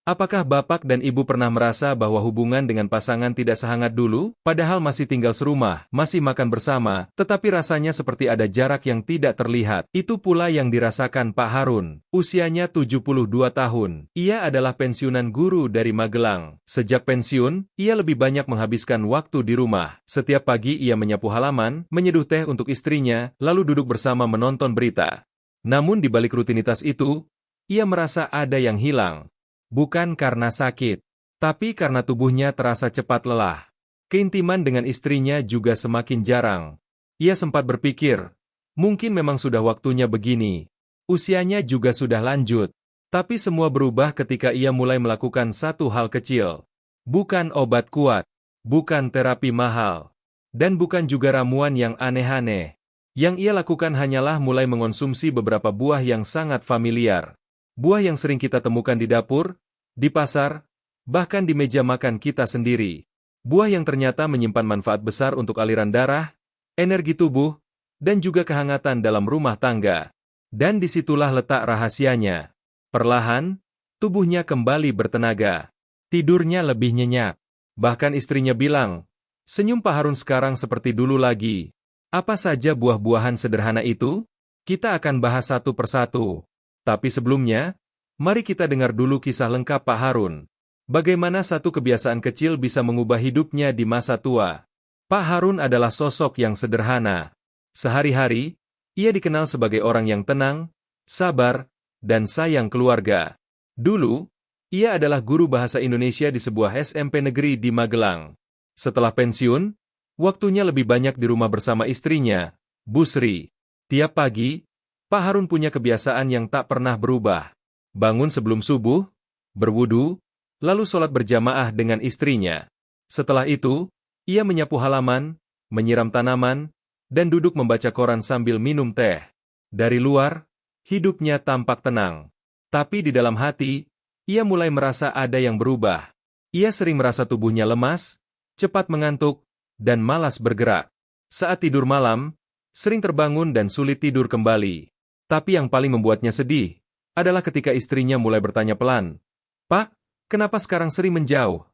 Apakah Bapak dan Ibu pernah merasa bahwa hubungan dengan pasangan tidak sehangat dulu, padahal masih tinggal serumah, masih makan bersama, tetapi rasanya seperti ada jarak yang tidak terlihat? Itu pula yang dirasakan Pak Harun. Usianya 72 tahun. Ia adalah pensiunan guru dari Magelang. Sejak pensiun, ia lebih banyak menghabiskan waktu di rumah. Setiap pagi ia menyapu halaman, menyeduh teh untuk istrinya, lalu duduk bersama menonton berita. Namun di balik rutinitas itu, ia merasa ada yang hilang. Bukan karena sakit, tapi karena tubuhnya terasa cepat lelah. Keintiman dengan istrinya juga semakin jarang. Ia sempat berpikir, mungkin memang sudah waktunya begini. Usianya juga sudah lanjut. Tapi semua berubah ketika ia mulai melakukan satu hal kecil. Bukan obat kuat, bukan terapi mahal, dan bukan juga ramuan yang aneh-aneh. Yang ia lakukan hanyalah mulai mengonsumsi beberapa buah yang sangat familiar. Buah yang sering kita temukan di dapur, di pasar, bahkan di meja makan kita sendiri. Buah yang ternyata menyimpan manfaat besar untuk aliran darah, energi tubuh, dan juga kehangatan dalam rumah tangga. Dan disitulah letak rahasianya. Perlahan, tubuhnya kembali bertenaga. Tidurnya lebih nyenyak. Bahkan istrinya bilang, senyum Pak Harun sekarang seperti dulu lagi. Apa saja buah-buahan sederhana itu? Kita akan bahas satu persatu. Tapi sebelumnya, mari kita dengar dulu kisah lengkap Pak Harun. Bagaimana satu kebiasaan kecil bisa mengubah hidupnya di masa tua. Pak Harun adalah sosok yang sederhana. Sehari-hari, ia dikenal sebagai orang yang tenang, sabar, dan sayang keluarga. Dulu, ia adalah guru bahasa Indonesia di sebuah SMP negeri di Magelang. Setelah pensiun, waktunya lebih banyak di rumah bersama istrinya, Bu Sri. Tiap pagi, Pak Harun punya kebiasaan yang tak pernah berubah. Bangun sebelum subuh, berwudu, lalu sholat berjamaah dengan istrinya. Setelah itu, ia menyapu halaman, menyiram tanaman, dan duduk membaca koran sambil minum teh. Dari luar, hidupnya tampak tenang. Tapi di dalam hati, ia mulai merasa ada yang berubah. Ia sering merasa tubuhnya lemas, cepat mengantuk, dan malas bergerak. Saat tidur malam, sering terbangun dan sulit tidur kembali. Tapi yang paling membuatnya sedih adalah ketika istrinya mulai bertanya pelan, "Pak, kenapa sekarang sering menjauh?"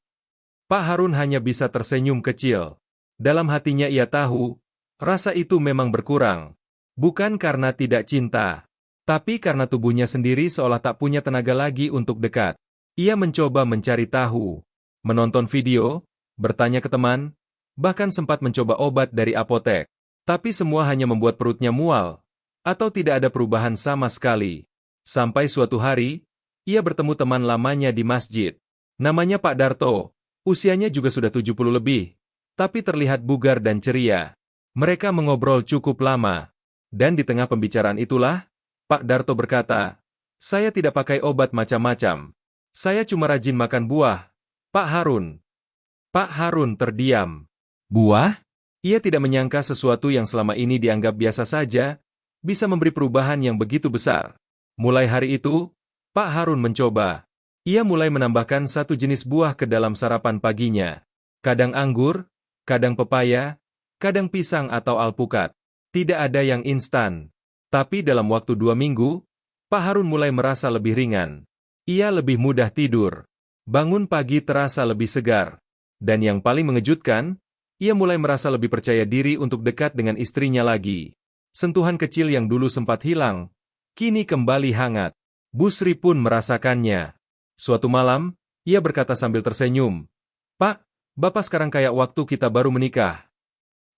Pak Harun hanya bisa tersenyum kecil. Dalam hatinya ia tahu, rasa itu memang berkurang. Bukan karena tidak cinta, tapi karena tubuhnya sendiri seolah tak punya tenaga lagi untuk dekat. Ia mencoba mencari tahu, menonton video, bertanya ke teman, bahkan sempat mencoba obat dari apotek. Tapi semua hanya membuat perutnya mual, atau tidak ada perubahan sama sekali. Sampai suatu hari, ia bertemu teman lamanya di masjid. Namanya Pak Darto, usianya juga sudah 70 lebih, tapi terlihat bugar dan ceria. Mereka mengobrol cukup lama, dan di tengah pembicaraan itulah, Pak Darto berkata, "Saya tidak pakai obat macam-macam. Saya cuma rajin makan buah, Pak Harun." Pak Harun terdiam. Buah? Ia tidak menyangka sesuatu yang selama ini dianggap biasa saja, bisa memberi perubahan yang begitu besar. Mulai hari itu, Pak Harun mencoba. Ia mulai menambahkan satu jenis buah ke dalam sarapan paginya. Kadang anggur, kadang pepaya, kadang pisang atau alpukat. Tidak ada yang instan. Tapi dalam waktu 2 minggu, Pak Harun mulai merasa lebih ringan. Ia lebih mudah tidur. Bangun pagi terasa lebih segar. Dan yang paling mengejutkan, ia mulai merasa lebih percaya diri untuk dekat dengan istrinya lagi. Sentuhan kecil yang dulu sempat hilang, kini kembali hangat. Bu Sri pun merasakannya. Suatu malam, ia berkata sambil tersenyum, "Pak, Bapak sekarang kayak waktu kita baru menikah."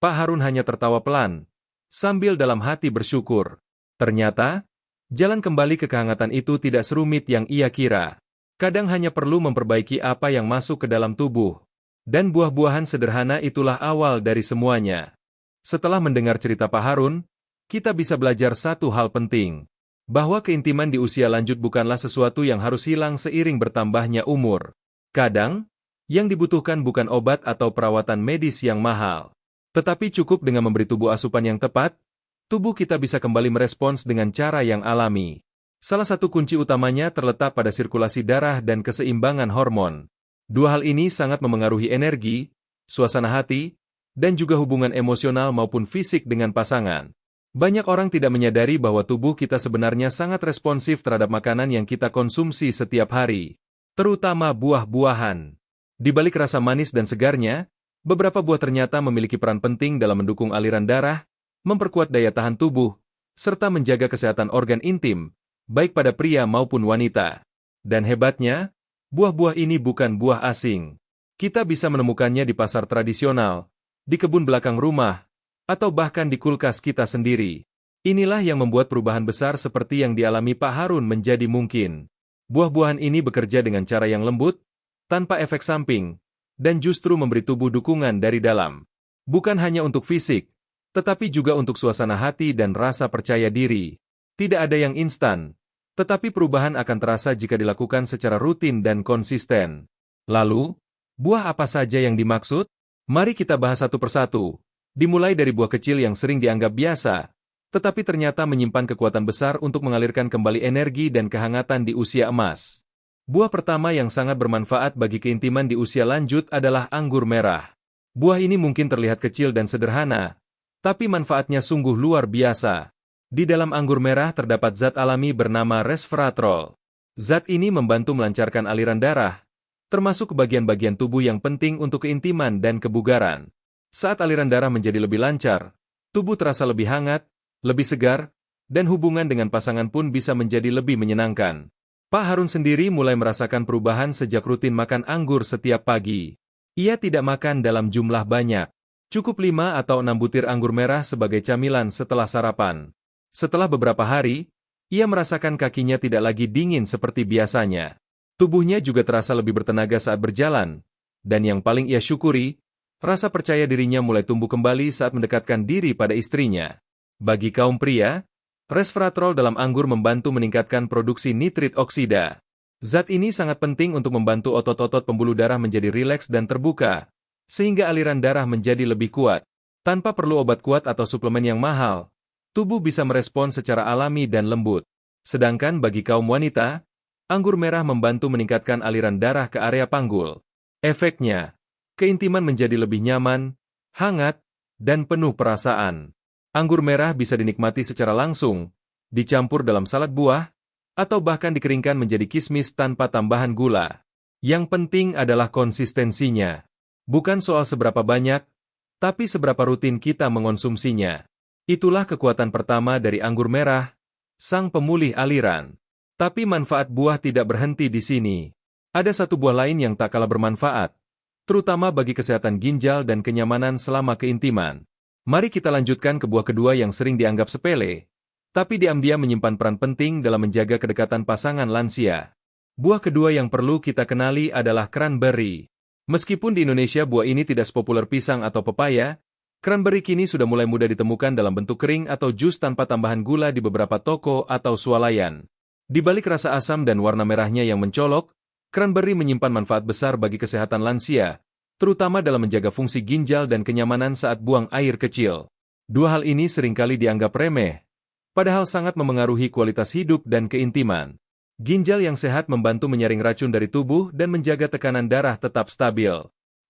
Pak Harun hanya tertawa pelan, sambil dalam hati bersyukur. Ternyata, jalan kembali ke kehangatan itu tidak serumit yang ia kira. Kadang hanya perlu memperbaiki apa yang masuk ke dalam tubuh. Dan buah-buahan sederhana itulah awal dari semuanya. Setelah mendengar cerita Pak Harun, kita bisa belajar satu hal penting. Bahwa keintiman di usia lanjut bukanlah sesuatu yang harus hilang seiring bertambahnya umur. Kadang, yang dibutuhkan bukan obat atau perawatan medis yang mahal. Tetapi cukup dengan memberi tubuh asupan yang tepat, tubuh kita bisa kembali merespons dengan cara yang alami. Salah satu kunci utamanya terletak pada sirkulasi darah dan keseimbangan hormon. Dua hal ini sangat memengaruhi energi, suasana hati, dan juga hubungan emosional maupun fisik dengan pasangan. Banyak orang tidak menyadari bahwa tubuh kita sebenarnya sangat responsif terhadap makanan yang kita konsumsi setiap hari. terutama buah-buahan. Di balik rasa manis dan segarnya, beberapa buah ternyata memiliki peran penting dalam mendukung aliran darah, memperkuat daya tahan tubuh, serta menjaga kesehatan organ intim, baik pada pria maupun wanita. Dan hebatnya, buah-buah ini bukan buah asing. Kita bisa menemukannya di pasar tradisional, di kebun belakang rumah, atau bahkan di kulkas kita sendiri. Inilah yang membuat perubahan besar seperti yang dialami Pak Harun menjadi mungkin. Buah-buahan ini bekerja dengan cara yang lembut, tanpa efek samping, dan justru memberi tubuh dukungan dari dalam. Bukan hanya untuk fisik, tetapi juga untuk suasana hati dan rasa percaya diri. Tidak ada yang instan, tetapi perubahan akan terasa jika dilakukan secara rutin dan konsisten. Lalu, buah apa saja yang dimaksud? Mari kita bahas satu persatu. Dimulai dari buah kecil yang sering dianggap biasa, tetapi ternyata menyimpan kekuatan besar untuk mengalirkan kembali energi dan kehangatan di usia emas. Buah pertama yang sangat bermanfaat bagi keintiman di usia lanjut adalah anggur merah. Buah ini mungkin terlihat kecil dan sederhana, tapi manfaatnya sungguh luar biasa. Di dalam anggur merah terdapat zat alami bernama resveratrol. Zat ini membantu melancarkan aliran darah, termasuk ke bagian-bagian tubuh yang penting untuk keintiman dan kebugaran. Saat aliran darah menjadi lebih lancar, tubuh terasa lebih hangat, lebih segar, dan hubungan dengan pasangan pun bisa menjadi lebih menyenangkan. Pak Harun sendiri mulai merasakan perubahan sejak rutin makan anggur setiap pagi. Ia tidak makan dalam jumlah banyak. Cukup 5 atau 6 butir anggur merah sebagai camilan setelah sarapan. Setelah beberapa hari, ia merasakan kakinya tidak lagi dingin seperti biasanya. Tubuhnya juga terasa lebih bertenaga saat berjalan. Dan yang paling ia syukuri, rasa percaya dirinya mulai tumbuh kembali saat mendekatkan diri pada istrinya. Bagi kaum pria, resveratrol dalam anggur membantu meningkatkan produksi nitrit oksida. Zat ini sangat penting untuk membantu otot-otot pembuluh darah menjadi rileks dan terbuka, sehingga aliran darah menjadi lebih kuat. Tanpa perlu obat kuat atau suplemen yang mahal, tubuh bisa merespon secara alami dan lembut. Sedangkan bagi kaum wanita, anggur merah membantu meningkatkan aliran darah ke area panggul. Efeknya, keintiman menjadi lebih nyaman, hangat, dan penuh perasaan. Anggur merah bisa dinikmati secara langsung, dicampur dalam salad buah, atau bahkan dikeringkan menjadi kismis tanpa tambahan gula. Yang penting adalah konsistensinya. Bukan soal seberapa banyak, tapi seberapa rutin kita mengonsumsinya. Itulah kekuatan pertama dari anggur merah, sang pemulih aliran. Tapi manfaat buah tidak berhenti di sini. Ada satu buah lain yang tak kalah bermanfaat, terutama bagi kesehatan ginjal dan kenyamanan selama keintiman. Mari kita lanjutkan ke buah kedua yang sering dianggap sepele, tapi diam-diam menyimpan peran penting dalam menjaga kedekatan pasangan lansia. Buah kedua yang perlu kita kenali adalah cranberry. Meskipun di Indonesia buah ini tidak sepopuler pisang atau pepaya, cranberry kini sudah mulai mudah ditemukan dalam bentuk kering atau jus tanpa tambahan gula di beberapa toko atau swalayan. Di balik rasa asam dan warna merahnya yang mencolok, cranberry menyimpan manfaat besar bagi kesehatan lansia, terutama dalam menjaga fungsi ginjal dan kenyamanan saat buang air kecil. Dua hal ini seringkali dianggap remeh, padahal sangat memengaruhi kualitas hidup dan keintiman. Ginjal yang sehat membantu menyaring racun dari tubuh dan menjaga tekanan darah tetap stabil.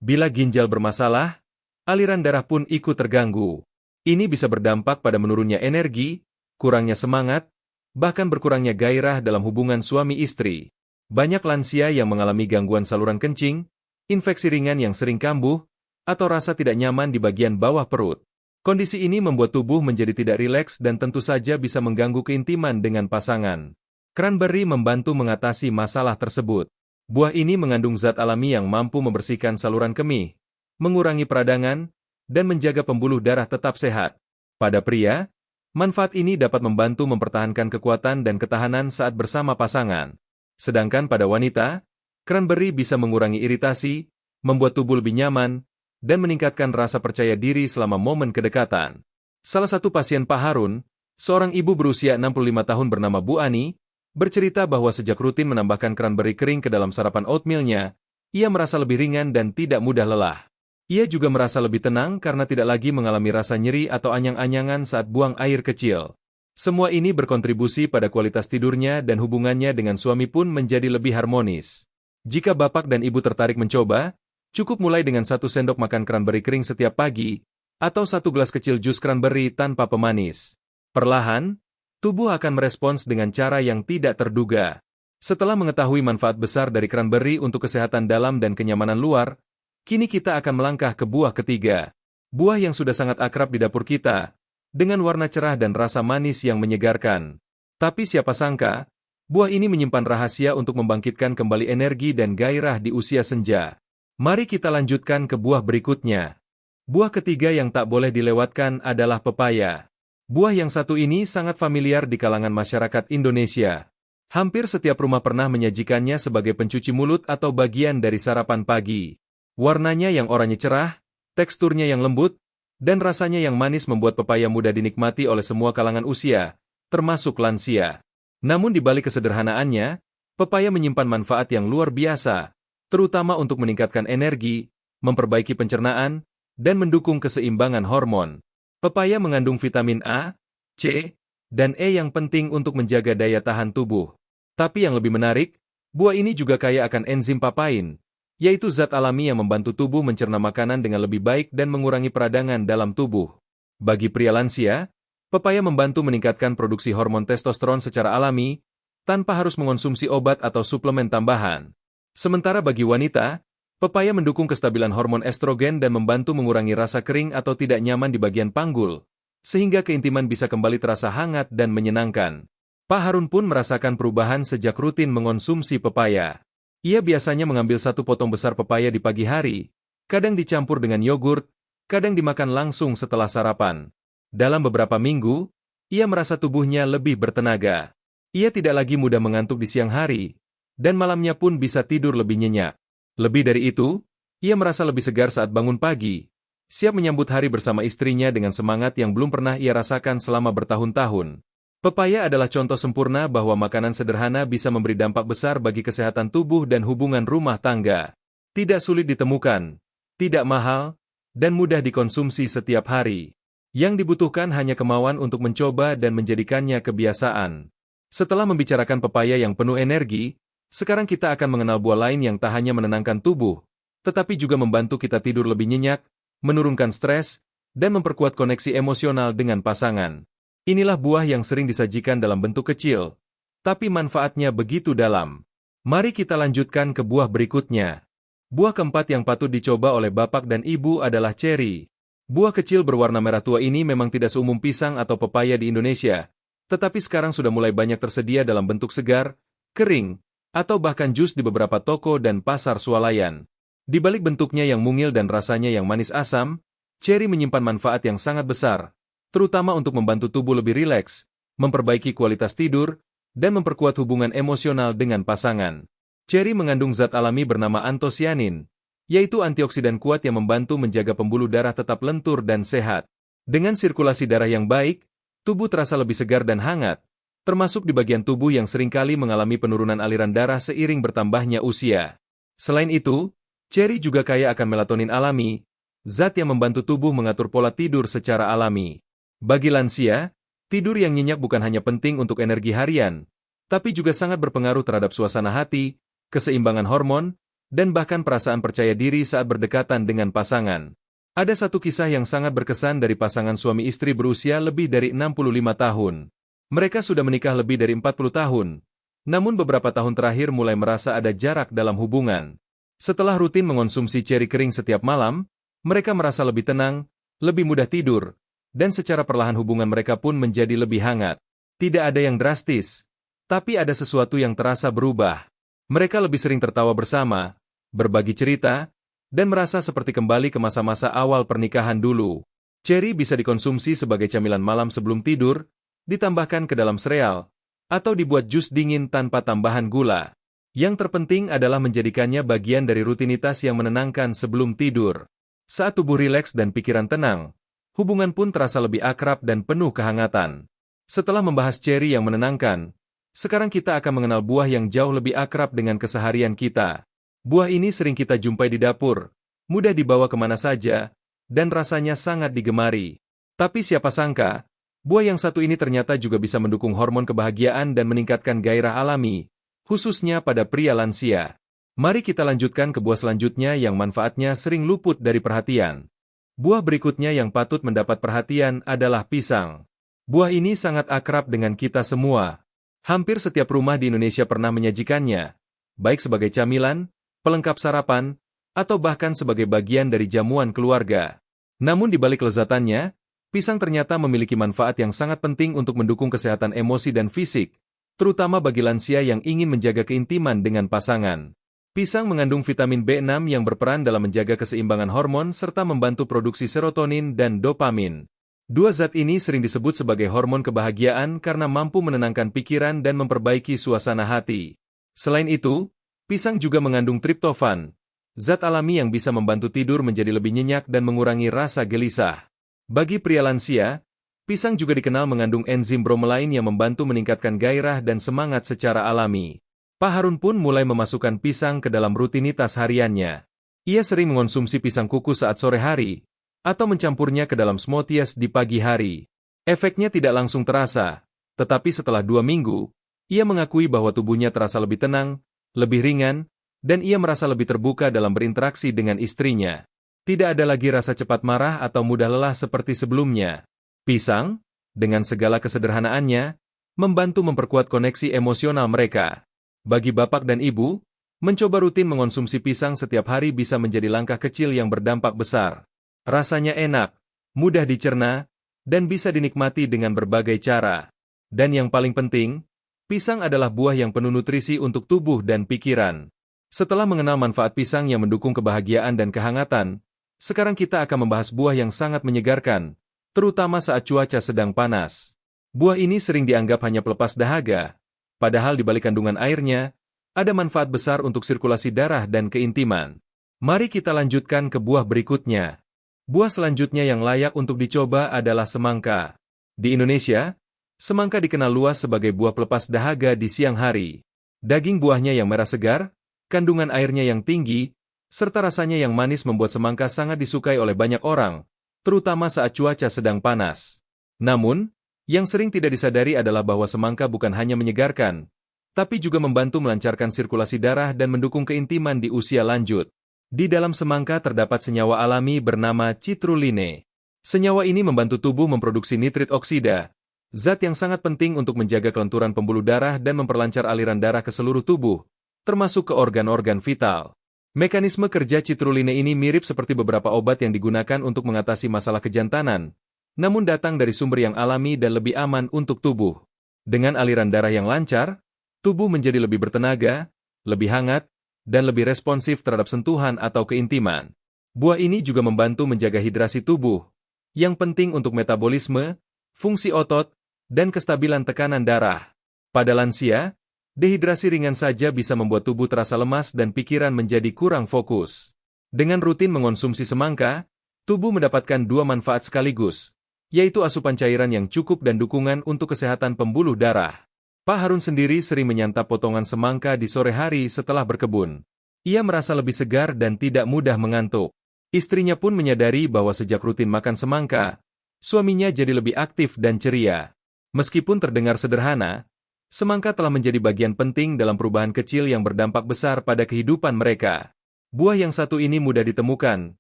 Bila ginjal bermasalah, aliran darah pun ikut terganggu. Ini bisa berdampak pada menurunnya energi, kurangnya semangat, bahkan berkurangnya gairah dalam hubungan suami istri. Banyak lansia yang mengalami gangguan saluran kencing, infeksi ringan yang sering kambuh, atau rasa tidak nyaman di bagian bawah perut. Kondisi ini membuat tubuh menjadi tidak rileks dan tentu saja bisa mengganggu keintiman dengan pasangan. Cranberry membantu mengatasi masalah tersebut. Buah ini mengandung zat alami yang mampu membersihkan saluran kemih, mengurangi peradangan, dan menjaga pembuluh darah tetap sehat. Pada pria, manfaat ini dapat membantu mempertahankan kekuatan dan ketahanan saat bersama pasangan. Sedangkan pada wanita, cranberry bisa mengurangi iritasi, membuat tubuh lebih nyaman, dan meningkatkan rasa percaya diri selama momen kedekatan. Salah satu pasien Pak Harun, seorang ibu berusia 65 tahun bernama Bu Ani, bercerita bahwa sejak rutin menambahkan cranberry kering ke dalam sarapan oatmeal-nya, ia merasa lebih ringan dan tidak mudah lelah. Ia juga merasa lebih tenang karena tidak lagi mengalami rasa nyeri atau anyang-anyangan saat buang air kecil. Semua ini berkontribusi pada kualitas tidurnya dan hubungannya dengan suami pun menjadi lebih harmonis. Jika bapak dan ibu tertarik mencoba, cukup mulai dengan 1 sendok makan cranberry kering setiap pagi, atau 1 gelas kecil jus cranberry tanpa pemanis. Perlahan, tubuh akan merespons dengan cara yang tidak terduga. Setelah mengetahui manfaat besar dari cranberry untuk kesehatan dalam dan kenyamanan luar, kini kita akan melangkah ke buah ketiga. Buah yang sudah sangat akrab di dapur kita, dengan warna cerah dan rasa manis yang menyegarkan. Tapi siapa sangka, buah ini menyimpan rahasia untuk membangkitkan kembali energi dan gairah di usia senja. Mari kita lanjutkan ke buah berikutnya. Buah ketiga yang tak boleh dilewatkan adalah pepaya. Buah yang satu ini sangat familiar di kalangan masyarakat Indonesia. Hampir setiap rumah pernah menyajikannya sebagai pencuci mulut atau bagian dari sarapan pagi. Warnanya yang oranye cerah, teksturnya yang lembut, dan rasanya yang manis membuat pepaya mudah dinikmati oleh semua kalangan usia, termasuk lansia. Namun di balik kesederhanaannya, pepaya menyimpan manfaat yang luar biasa, terutama untuk meningkatkan energi, memperbaiki pencernaan, dan mendukung keseimbangan hormon. Pepaya mengandung vitamin A, C, dan E yang penting untuk menjaga daya tahan tubuh. Tapi yang lebih menarik, buah ini juga kaya akan enzim papain, yaitu zat alami yang membantu tubuh mencerna makanan dengan lebih baik dan mengurangi peradangan dalam tubuh. Bagi pria lansia, pepaya membantu meningkatkan produksi hormon testosteron secara alami, tanpa harus mengonsumsi obat atau suplemen tambahan. Sementara bagi wanita, pepaya mendukung kestabilan hormon estrogen dan membantu mengurangi rasa kering atau tidak nyaman di bagian panggul, sehingga keintiman bisa kembali terasa hangat dan menyenangkan. Pak Harun pun merasakan perubahan sejak rutin mengonsumsi pepaya. Ia biasanya mengambil satu potong besar pepaya di pagi hari, kadang dicampur dengan yogurt, kadang dimakan langsung setelah sarapan. Dalam beberapa minggu, ia merasa tubuhnya lebih bertenaga. Ia tidak lagi mudah mengantuk di siang hari, dan malamnya pun bisa tidur lebih nyenyak. Lebih dari itu, ia merasa lebih segar saat bangun pagi, siap menyambut hari bersama istrinya dengan semangat yang belum pernah ia rasakan selama bertahun-tahun. Pepaya adalah contoh sempurna bahwa makanan sederhana bisa memberi dampak besar bagi kesehatan tubuh dan hubungan rumah tangga. Tidak sulit ditemukan, tidak mahal, dan mudah dikonsumsi setiap hari. Yang dibutuhkan hanya kemauan untuk mencoba dan menjadikannya kebiasaan. Setelah membicarakan pepaya yang penuh energi, sekarang kita akan mengenal buah lain yang tak hanya menenangkan tubuh, tetapi juga membantu kita tidur lebih nyenyak, menurunkan stres, dan memperkuat koneksi emosional dengan pasangan. Inilah buah yang sering disajikan dalam bentuk kecil, tapi manfaatnya begitu dalam. Mari kita lanjutkan ke buah berikutnya. Buah keempat yang patut dicoba oleh bapak dan ibu adalah ceri. Buah kecil berwarna merah tua ini memang tidak seumum pisang atau pepaya di Indonesia, tetapi sekarang sudah mulai banyak tersedia dalam bentuk segar, kering, atau bahkan jus di beberapa toko dan pasar swalayan. Di balik bentuknya yang mungil dan rasanya yang manis asam, ceri menyimpan manfaat yang sangat besar, terutama untuk membantu tubuh lebih rileks, memperbaiki kualitas tidur, dan memperkuat hubungan emosional dengan pasangan. Ceri mengandung zat alami bernama antosianin, yaitu antioksidan kuat yang membantu menjaga pembuluh darah tetap lentur dan sehat. Dengan sirkulasi darah yang baik, tubuh terasa lebih segar dan hangat, termasuk di bagian tubuh yang seringkali mengalami penurunan aliran darah seiring bertambahnya usia. Selain itu, ceri juga kaya akan melatonin alami, zat yang membantu tubuh mengatur pola tidur secara alami. Bagi lansia, tidur yang nyenyak bukan hanya penting untuk energi harian, tapi juga sangat berpengaruh terhadap suasana hati, keseimbangan hormon, dan bahkan perasaan percaya diri saat berdekatan dengan pasangan. Ada satu kisah yang sangat berkesan dari pasangan suami istri berusia lebih dari 65 tahun. Mereka sudah menikah lebih dari 40 tahun, namun beberapa tahun terakhir mulai merasa ada jarak dalam hubungan. Setelah rutin mengonsumsi ceri kering setiap malam, mereka merasa lebih tenang, lebih mudah tidur, dan secara perlahan hubungan mereka pun menjadi lebih hangat. Tidak ada yang drastis, tapi ada sesuatu yang terasa berubah. Mereka lebih sering tertawa bersama, berbagi cerita, dan merasa seperti kembali ke masa-masa awal pernikahan dulu. Ceri bisa dikonsumsi sebagai camilan malam sebelum tidur, ditambahkan ke dalam sereal, atau dibuat jus dingin tanpa tambahan gula. Yang terpenting adalah menjadikannya bagian dari rutinitas yang menenangkan sebelum tidur. Saat tubuh rileks dan pikiran tenang, hubungan pun terasa lebih akrab dan penuh kehangatan. Setelah membahas ceri yang menenangkan, sekarang kita akan mengenal buah yang jauh lebih akrab dengan keseharian kita. Buah ini sering kita jumpai di dapur, mudah dibawa kemana saja, dan rasanya sangat digemari. Tapi siapa sangka, buah yang satu ini ternyata juga bisa mendukung hormon kebahagiaan dan meningkatkan gairah alami, khususnya pada pria lansia. Mari kita lanjutkan ke buah selanjutnya yang manfaatnya sering luput dari perhatian. Buah berikutnya yang patut mendapat perhatian adalah pisang. Buah ini sangat akrab dengan kita semua. Hampir setiap rumah di Indonesia pernah menyajikannya, baik sebagai camilan, pelengkap sarapan, atau bahkan sebagai bagian dari jamuan keluarga. Namun di balik lezatannya, pisang ternyata memiliki manfaat yang sangat penting untuk mendukung kesehatan emosi dan fisik, terutama bagi lansia yang ingin menjaga keintiman dengan pasangan. Pisang mengandung vitamin B6 yang berperan dalam menjaga keseimbangan hormon serta membantu produksi serotonin dan dopamin. Dua zat ini sering disebut sebagai hormon kebahagiaan karena mampu menenangkan pikiran dan memperbaiki suasana hati. Selain itu, pisang juga mengandung triptofan, zat alami yang bisa membantu tidur menjadi lebih nyenyak dan mengurangi rasa gelisah. Bagi pria lansia, pisang juga dikenal mengandung enzim bromelain yang membantu meningkatkan gairah dan semangat secara alami. Pak Harun pun mulai memasukkan pisang ke dalam rutinitas hariannya. Ia sering mengonsumsi pisang kukus saat sore hari, atau mencampurnya ke dalam smoothies di pagi hari. Efeknya tidak langsung terasa, tetapi setelah 2 minggu, ia mengakui bahwa tubuhnya terasa lebih tenang, lebih ringan, dan ia merasa lebih terbuka dalam berinteraksi dengan istrinya. Tidak ada lagi rasa cepat marah atau mudah lelah seperti sebelumnya. Pisang, dengan segala kesederhanaannya, membantu memperkuat koneksi emosional mereka. Bagi bapak dan ibu, mencoba rutin mengonsumsi pisang setiap hari bisa menjadi langkah kecil yang berdampak besar. Rasanya enak, mudah dicerna, dan bisa dinikmati dengan berbagai cara. Dan yang paling penting, pisang adalah buah yang penuh nutrisi untuk tubuh dan pikiran. Setelah mengenal manfaat pisang yang mendukung kebahagiaan dan kehangatan, sekarang kita akan membahas buah yang sangat menyegarkan, terutama saat cuaca sedang panas. Buah ini sering dianggap hanya pelepas dahaga, padahal di balik kandungan airnya, ada manfaat besar untuk sirkulasi darah dan keintiman. Mari kita lanjutkan ke buah berikutnya. Buah selanjutnya yang layak untuk dicoba adalah semangka. Di Indonesia, semangka dikenal luas sebagai buah pelepas dahaga di siang hari. Daging buahnya yang merah segar, kandungan airnya yang tinggi, serta rasanya yang manis membuat semangka sangat disukai oleh banyak orang, terutama saat cuaca sedang panas. Namun, yang sering tidak disadari adalah bahwa semangka bukan hanya menyegarkan, tapi juga membantu melancarkan sirkulasi darah dan mendukung keintiman di usia lanjut. Di dalam semangka terdapat senyawa alami bernama citruline. Senyawa ini membantu tubuh memproduksi nitrit oksida, zat yang sangat penting untuk menjaga kelenturan pembuluh darah dan memperlancar aliran darah ke seluruh tubuh, termasuk ke organ-organ vital. Mekanisme kerja citruline ini mirip seperti beberapa obat yang digunakan untuk mengatasi masalah kejantanan, namun datang dari sumber yang alami dan lebih aman untuk tubuh. Dengan aliran darah yang lancar, tubuh menjadi lebih bertenaga, lebih hangat, dan lebih responsif terhadap sentuhan atau keintiman. Buah ini juga membantu menjaga hidrasi tubuh, yang penting untuk metabolisme, fungsi otot, dan kestabilan tekanan darah. Pada lansia, dehidrasi ringan saja bisa membuat tubuh terasa lemas dan pikiran menjadi kurang fokus. Dengan rutin mengonsumsi semangka, tubuh mendapatkan 2 manfaat sekaligus, yaitu asupan cairan yang cukup dan dukungan untuk kesehatan pembuluh darah. Pak Harun sendiri sering menyantap potongan semangka di sore hari setelah berkebun. Ia merasa lebih segar dan tidak mudah mengantuk. Istrinya pun menyadari bahwa sejak rutin makan semangka, suaminya jadi lebih aktif dan ceria. Meskipun terdengar sederhana, semangka telah menjadi bagian penting dalam perubahan kecil yang berdampak besar pada kehidupan mereka. Buah yang satu ini mudah ditemukan,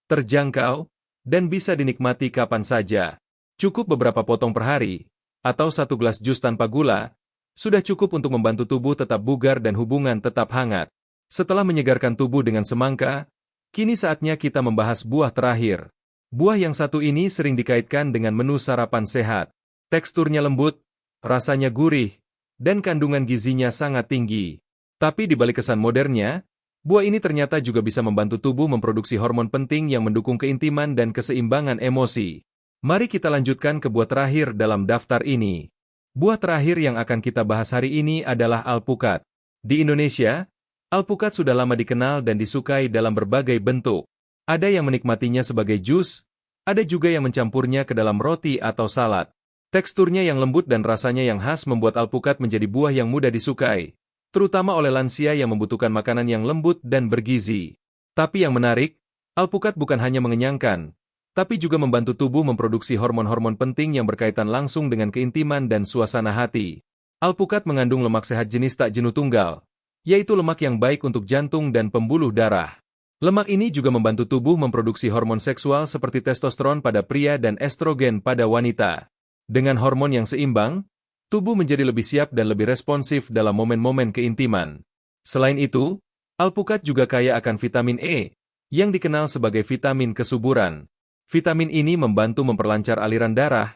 terjangkau, dan bisa dinikmati kapan saja. Cukup beberapa potong per hari, atau 1 gelas jus tanpa gula, sudah cukup untuk membantu tubuh tetap bugar dan hubungan tetap hangat. Setelah menyegarkan tubuh dengan semangka, kini saatnya kita membahas buah terakhir. Buah yang satu ini sering dikaitkan dengan menu sarapan sehat. Teksturnya lembut, rasanya gurih, dan kandungan gizinya sangat tinggi. Tapi di balik kesan modernnya, buah ini ternyata juga bisa membantu tubuh memproduksi hormon penting yang mendukung keintiman dan keseimbangan emosi. Mari kita lanjutkan ke buah terakhir dalam daftar ini. Buah terakhir yang akan kita bahas hari ini adalah alpukat. Di Indonesia, alpukat sudah lama dikenal dan disukai dalam berbagai bentuk. Ada yang menikmatinya sebagai jus, ada juga yang mencampurnya ke dalam roti atau salad. Teksturnya yang lembut dan rasanya yang khas membuat alpukat menjadi buah yang mudah disukai, terutama oleh lansia yang membutuhkan makanan yang lembut dan bergizi. Tapi yang menarik, alpukat bukan hanya mengenyangkan, tapi juga membantu tubuh memproduksi hormon-hormon penting yang berkaitan langsung dengan keintiman dan suasana hati. Alpukat mengandung lemak sehat jenis tak jenuh tunggal, yaitu lemak yang baik untuk jantung dan pembuluh darah. Lemak ini juga membantu tubuh memproduksi hormon seksual seperti testosteron pada pria dan estrogen pada wanita. Dengan hormon yang seimbang, Tubuh menjadi lebih siap dan lebih responsif dalam momen-momen keintiman. Selain itu, alpukat juga kaya akan vitamin E, yang dikenal sebagai vitamin kesuburan. Vitamin ini membantu memperlancar aliran darah,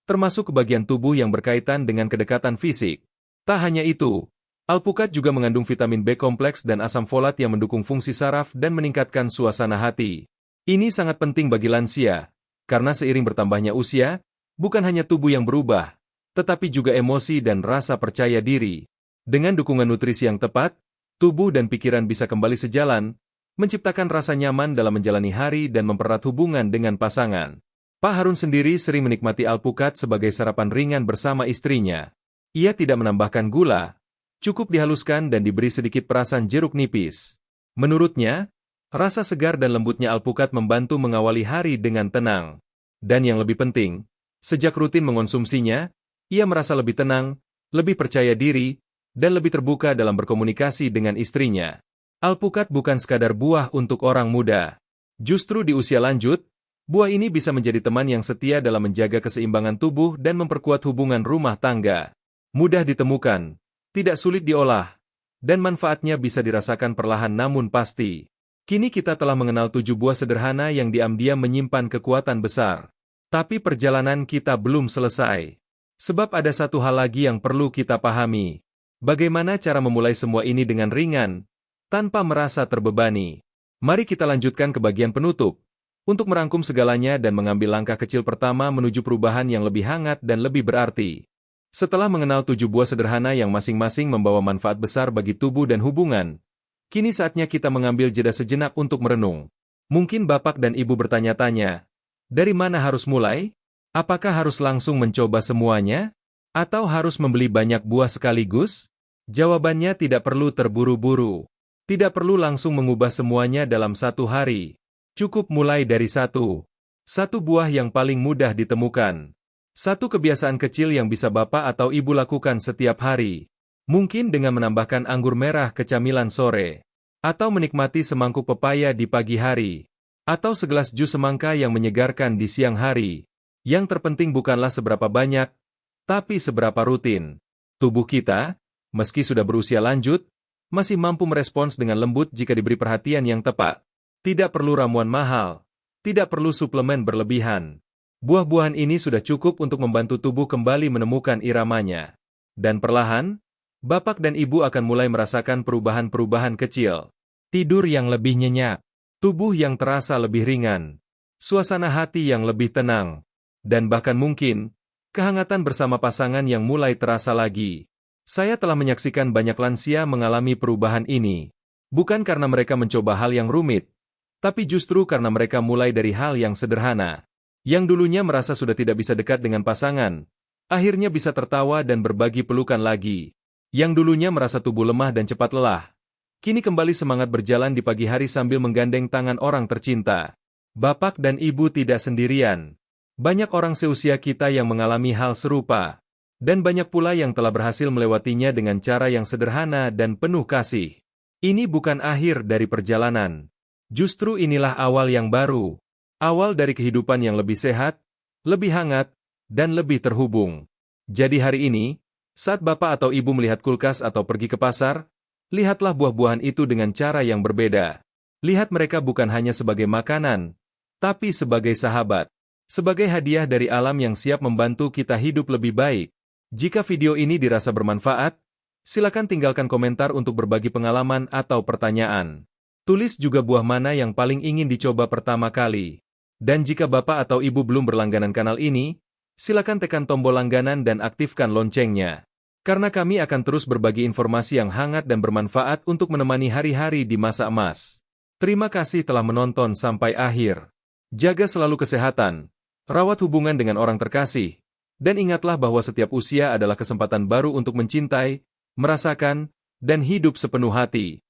termasuk ke bagian tubuh yang berkaitan dengan kedekatan fisik. Tak hanya itu, alpukat juga mengandung vitamin B kompleks dan asam folat yang mendukung fungsi saraf dan meningkatkan suasana hati. Ini sangat penting bagi lansia, karena seiring bertambahnya usia, bukan hanya tubuh yang berubah, tetapi juga emosi dan rasa percaya diri. Dengan dukungan nutrisi yang tepat, tubuh dan pikiran bisa kembali sejalan, menciptakan rasa nyaman dalam menjalani hari dan mempererat hubungan dengan pasangan. Pak Harun sendiri sering menikmati alpukat sebagai sarapan ringan bersama istrinya. Ia tidak menambahkan gula, cukup dihaluskan dan diberi sedikit perasan jeruk nipis. Menurutnya, rasa segar dan lembutnya alpukat membantu mengawali hari dengan tenang. Dan yang lebih penting, sejak rutin mengonsumsinya, ia merasa lebih tenang, lebih percaya diri, dan lebih terbuka dalam berkomunikasi dengan istrinya. Alpukat bukan sekadar buah untuk orang muda. Justru di usia lanjut, buah ini bisa menjadi teman yang setia dalam menjaga keseimbangan tubuh dan memperkuat hubungan rumah tangga. Mudah ditemukan, tidak sulit diolah, dan manfaatnya bisa dirasakan perlahan namun pasti. Kini kita telah mengenal 7 buah sederhana yang diam-diam menyimpan kekuatan besar. Tapi perjalanan kita belum selesai. Sebab ada satu hal lagi yang perlu kita pahami. Bagaimana cara memulai semua ini dengan ringan, tanpa merasa terbebani. Mari kita lanjutkan ke bagian penutup, untuk merangkum segalanya dan mengambil langkah kecil pertama menuju perubahan yang lebih hangat dan lebih berarti. Setelah mengenal 7 buah sederhana yang masing-masing membawa manfaat besar bagi tubuh dan hubungan, kini saatnya kita mengambil jeda sejenak untuk merenung. Mungkin Bapak dan Ibu bertanya-tanya, dari mana harus mulai? Apakah harus langsung mencoba semuanya? Atau harus membeli banyak buah sekaligus? Jawabannya tidak perlu terburu-buru. Tidak perlu langsung mengubah semuanya dalam satu hari. Cukup mulai dari satu buah yang paling mudah ditemukan. Satu kebiasaan kecil yang bisa Bapak atau Ibu lakukan setiap hari. Mungkin dengan menambahkan anggur merah ke camilan sore. Atau menikmati semangkuk pepaya di pagi hari. Atau segelas jus semangka yang menyegarkan di siang hari. Yang terpenting bukanlah seberapa banyak, tapi seberapa rutin. Tubuh kita, meski sudah berusia lanjut, masih mampu merespons dengan lembut jika diberi perhatian yang tepat. Tidak perlu ramuan mahal. Tidak perlu suplemen berlebihan. Buah-buahan ini sudah cukup untuk membantu tubuh kembali menemukan iramanya. Dan perlahan, Bapak dan Ibu akan mulai merasakan perubahan-perubahan kecil. Tidur yang lebih nyenyak, tubuh yang terasa lebih ringan, suasana hati yang lebih tenang, dan bahkan mungkin, kehangatan bersama pasangan yang mulai terasa lagi. Saya telah menyaksikan banyak lansia mengalami perubahan ini. Bukan karena mereka mencoba hal yang rumit, tapi justru karena mereka mulai dari hal yang sederhana. Yang dulunya merasa sudah tidak bisa dekat dengan pasangan, akhirnya bisa tertawa dan berbagi pelukan lagi. Yang dulunya merasa tubuh lemah dan cepat lelah, kini kembali semangat berjalan di pagi hari sambil menggandeng tangan orang tercinta. Bapak dan Ibu tidak sendirian. Banyak orang seusia kita yang mengalami hal serupa. Dan banyak pula yang telah berhasil melewatinya dengan cara yang sederhana dan penuh kasih. Ini bukan akhir dari perjalanan. Justru inilah awal yang baru. Awal dari kehidupan yang lebih sehat, lebih hangat, dan lebih terhubung. Jadi hari ini, saat Bapak atau Ibu melihat kulkas atau pergi ke pasar, lihatlah buah-buahan itu dengan cara yang berbeda. Lihat mereka bukan hanya sebagai makanan, tapi sebagai sahabat. Sebagai hadiah dari alam yang siap membantu kita hidup lebih baik. Jika video ini dirasa bermanfaat, silakan tinggalkan komentar untuk berbagi pengalaman atau pertanyaan. Tulis juga buah mana yang paling ingin dicoba pertama kali. Dan jika Bapak atau Ibu belum berlangganan kanal ini, silakan tekan tombol langganan dan aktifkan loncengnya. Karena kami akan terus berbagi informasi yang hangat dan bermanfaat untuk menemani hari-hari di masa emas. Terima kasih telah menonton sampai akhir. Jaga selalu kesehatan, rawat hubungan dengan orang terkasih, dan ingatlah bahwa setiap usia adalah kesempatan baru untuk mencintai, merasakan, dan hidup sepenuh hati.